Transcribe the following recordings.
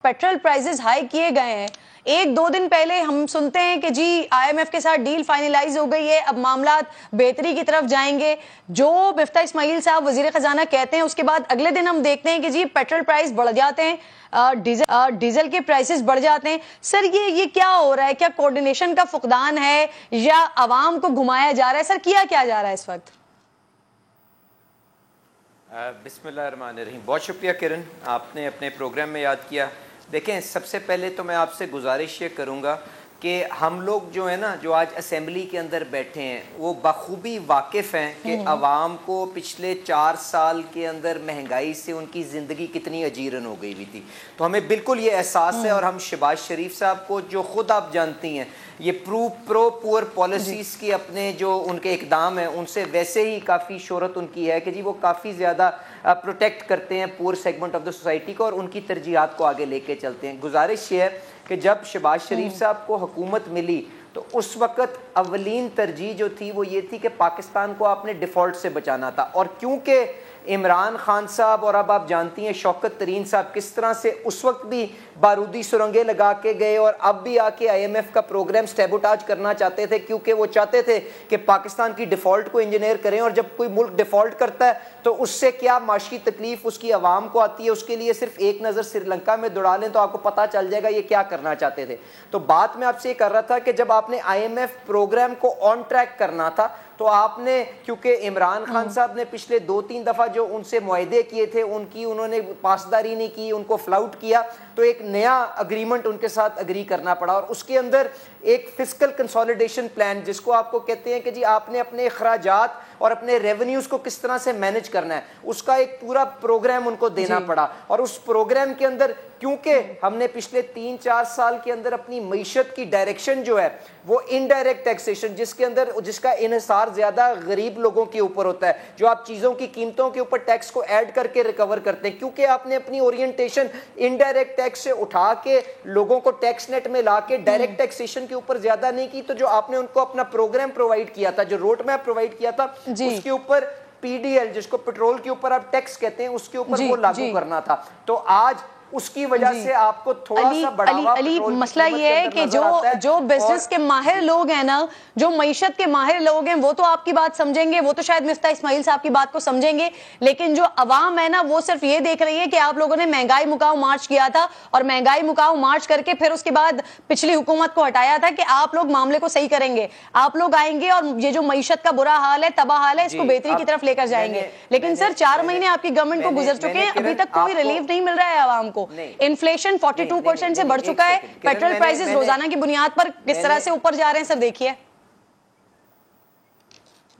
Petrol prices high किए गए हैं। एक दो दिन पहले हम सुनते हैं कि जी आईएमएफ के साथ डील फाइनलाइज हो गई है, अब मामला बेहतरी की तरफ जाएंगे, जो मिफ्ता इस्माइल साहब वजीर खजाना कहते हैं। उसके बाद अगले दिन हम देखते हैं कि जी पेट्रोल प्राइस बढ़ जाते हैं, डीजल के प्राइसेस बढ़ जाते हैं। सर ये क्या हो रहा है? क्या कोऑर्डिनेशन का फुकदान है या आवाम को घुमाया जा रहा है? सर किया क्या जा रहा है इस वक्त? बिस्मिल्लाहिर्रहमानिर्रहीम। बहुत शुक्रिया किरण, आपने अपने प्रोग्राम में याद किया। देखें, सबसे पहले तो मैं आपसे गुजारिश ये करूँगा कि हम लोग जो है ना, जो आज असेंबली के अंदर बैठे हैं, वो बखूबी वाकिफ़ हैं कि आवाम को पिछले 4 साल के अंदर महंगाई से उनकी ज़िंदगी कितनी अजीरन हो गई हुई थी। तो हमें बिल्कुल ये एहसास है, और हम शहबाज शरीफ साहब को, जो ख़ुद आप जानती हैं, ये प्रो पुअर पॉलिसीज़ की अपने जो उनके इकदाम हैं, उनसे वैसे ही काफ़ी शोहरत उनकी है कि जी वो काफ़ी ज़्यादा प्रोटेक्ट करते हैं poor segment of the society को, और उनकी तरजीहात को आगे लेके चलते हैं। गुजारिश ये है कि जब शहबाज शरीफ साहब को हुकूमत मिली तो उस वक़्त अवलीन तरजीह जो थी वो ये थी कि पाकिस्तान को आपने डिफ़ॉल्ट से बचाना था। और क्योंकि इमरान खान साहब और अब आप जानती हैं शौकत तरीन साहब किस तरह से उस वक्त भी बारूदी सुरंगें लगा के गए और अब भी आके आईएमएफ का प्रोग्राम सैबोटाज करना चाहते थे, क्योंकि वो चाहते थे कि पाकिस्तान की डिफ़ॉल्ट को इंजीनियर करें। और जब कोई मुल्क डिफ़ॉल्ट करता है तो उससे क्या माशी तकलीफ उसकी आवाम को आती है, उसके लिए सिर्फ एक नज़र श्रीलंका में दौड़ा लें तो आपको पता चल जाएगा ये क्या करना चाहते थे। तो बात मैं आपसे ये कर रहा था कि जब आपने आईएमएफ प्रोग्राम को ऑन ट्रैक करना था तो आपने, क्योंकि इमरान खान साहब ने पिछले 2-3 दफ़ा जो उनसे मुआहदे किए थे उनकी उन्होंने पासदारी नहीं की, उनको फ्लाउट किया, तो एक नया अग्रीमेंट उनके साथ अग्री करना पड़ा। और उसके अंदर एक फिस्कल कंसोलिडेशन प्लान, जिसको आपको कहते हैं कि जी आपने अपने अखराजात और अपने रेवेन्यूज़ को किस तरह से मैनेज करना है, उसका एक पूरा प्रोग्राम उनको देना पड़ा। और उस प्रोग्राम के अंदर क्योंकि हमने पिछले 3-4 साल के अंदर अपनी मईशत की डायरेक्शन जो है वो इनडायरेक्ट टैक्सेशन, जिसका इन्हिसार ज़्यादा गरीब लोगों के ऊपर होता है, जो आप चीज़ों की कीमतों के ऊपर टैक्स को ऐड करके रिकवर करते हैं, क्योंकि आपने अपनी ओरिएंटेशन इनडायरेक्ट टैक्स से उठा के लोगों को टैक्स नेट में ला के डायरेक्ट टैक्सेशन के ऊपर ज़्यादा नहीं की। तो जो आपने उनको अपना प्रोग्राम प्रोवाइड किया था, जो रोड मैप प्रोवाइड किया था, उसके ऊपर पीडीएल, जिसको पेट्रोल के ऊपर आप टैक्स कहते हैं, उसके ऊपर वो लागू करना था। तो आज उसकी वजह से आपको थोड़ा सा बढ़ावा मसला ये है कि जो बिजनेस के माहिर लोग हैं ना, जो मईशत के माहिर लोग हैं, वो तो आपकी बात समझेंगे, वो तो शायद मिफ्ता इस्माइल साहब की बात को समझेंगे, लेकिन जो अवाम है ना वो सिर्फ ये देख रही है कि आप लोगों ने महंगाई मुकाओ मार्च किया था और महंगाई मुकाओ मार्च करके फिर उसके बाद पिछली हुकूमत को हटाया था कि आप लोग मामले को सही करेंगे, आप लोग आएंगे और ये जो मईशत का बुरा हाल है, तबाह हाल है, इसको बेहतरी की तरफ लेकर जाएंगे। लेकिन सर 4 महीने आपकी गवर्नमेंट को गुजर चुके हैं, अभी तक कोई रिलीफ नहीं मिल रहा है आवाम को। इन्फ्लेशन 42% से बढ़ चुका है, पेट्रोल प्राइसेस रोजाना की बुनियाद पर किस तरह से ऊपर जा रहे हैं सर, देखिए।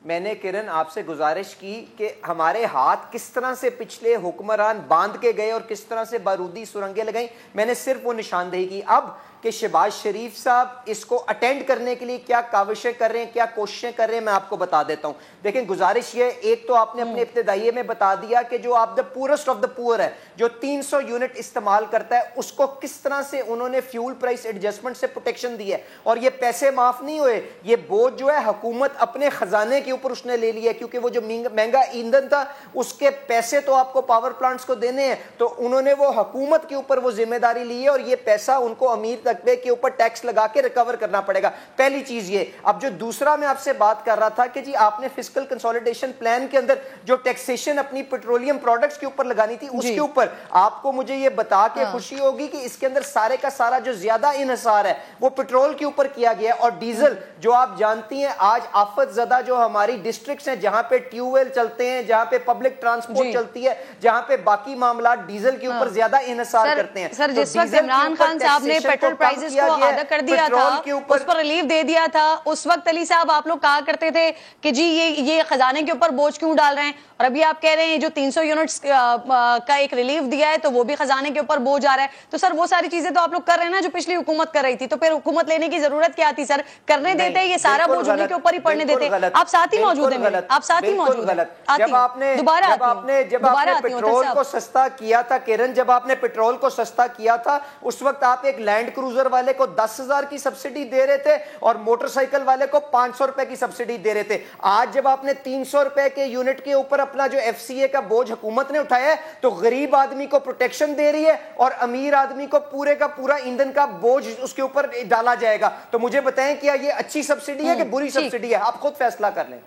मैंने किरण आपसे गुजारिश की कि हमारे हाथ किस तरह से पिछले हुक्मरान बांध के गए और किस तरह से बारूदी सुरंगें लगाई, मैंने सिर्फ वो निशानदेही की। अब कि शहबाज शरीफ साहब इसको अटेंड करने के लिए क्या काविशें कर रहे हैं, क्या कोशिशें कर रहे हैं, मैं आपको बता देता हूं। देखें, गुजारिश ये, एक तो आपने अपने इब्तिदाइये में बता दिया कि जो आप the poorest of the poor है, जो 300 यूनिट इस्तेमाल करता है, उसको किस तरह से उन्होंने फ्यूल प्राइस एडजस्टमेंट से प्रोटेक्शन दी है। और ये पैसे माफ नहीं हुए, ये बोझ जो है हुकूमत अपने खजाने के ऊपर उसने ले लिया, क्योंकि वो जो महंगा ईंधन था उसके पैसे तो आपको पावर प्लांट्स को देने हैं, तो उन्होंने वो हुकूमत के ऊपर वो जिम्मेदारी ली है, और ये पैसा उनको अमीर रकबे के ऊपर टैक्स लगा के रिकवर करना पड़ेगा। पहली चीज ये। अब जो दूसरा मैं आपसे बात कर रहा था कि जी आपने फिस्कल कंसोलिडेशन प्लान के अंदर जो टैक्सेशन अपनी पेट्रोलियम प्रोडक्ट्स के ऊपर लगानी थी, उसके ऊपर आपको मुझे ये बता के खुशी होगी कि इसके अंदर सारे का सारा जो ज्यादा इन्हिसार है वो पेट्रोल के ऊपर किया गया है। और डीजल, जो आप जानती हैं आज आफत ज़दा जो हमारी डिस्ट्रिक्ट्स हैं, जहां पे ट्यूबवेल चलते हैं, जहां पे पब्लिक ट्रांसपोर्ट चलती है, जहां पे बाकी मामला डीजल के ऊपर ज्यादा इन्हिसार करते हैं। सर, जिस वक्त इमरान खान साहब ने पेट्रोल प्राइसेस को आधा कर दिया था, उस पर रिलीफ दे दिया था, उस वक्त अली साहब आप लोग कहा करते थे कि जी ये खजाने के ऊपर बोझ क्यों डाल रहे हैं, और अभी आप कह रहे हैं जो 300 यूनिट्स का एक रिलीफ दिया है तो वो भी खजाने के ऊपर बोझ आ रहा है। तो सर वो सारी चीजें तो आप लोग कर रहे हैं ना जो पिछली हुकूमत कर रही थी, तो फिर हुकूमत लेने की जरूरत क्या थी सर? करने देते, ये सारा बोझ उन्हीं के ऊपर ही पड़ने देते। आप साथ ساتھ ہی موجود ہیں غلط، آپ ساتھ ہی موجود ہیں. جب آپ نے پیٹرول کو سستا کیا تھا کرن، جب آپ نے پیٹرول کو سستا کیا تھا اس وقت آپ ایک لینڈ کروزر والے کو 10,000 کی سبسڈی دے رہے تھے اور موٹر سائیکل والے کو 500 روپے کی سبسڈی دے رہے تھے. آج جب آپ نے 300 روپے کے یونٹ کے اوپر اپنا جو FCA کا بوجھ حکومت نے اٹھایا ہے تو غریب آدمی کو پروٹیکشن دے رہی ہے اور امیر آدمی کو پورے کا پورا ایندھن کا بوجھ اس کے اوپر ڈالا جائے گا. تو مجھے بتائیں کیا یہ اچھی سبسڈی ہے کہ بری سبسڈی ہے؟ آپ خود فیصلہ کر لیں.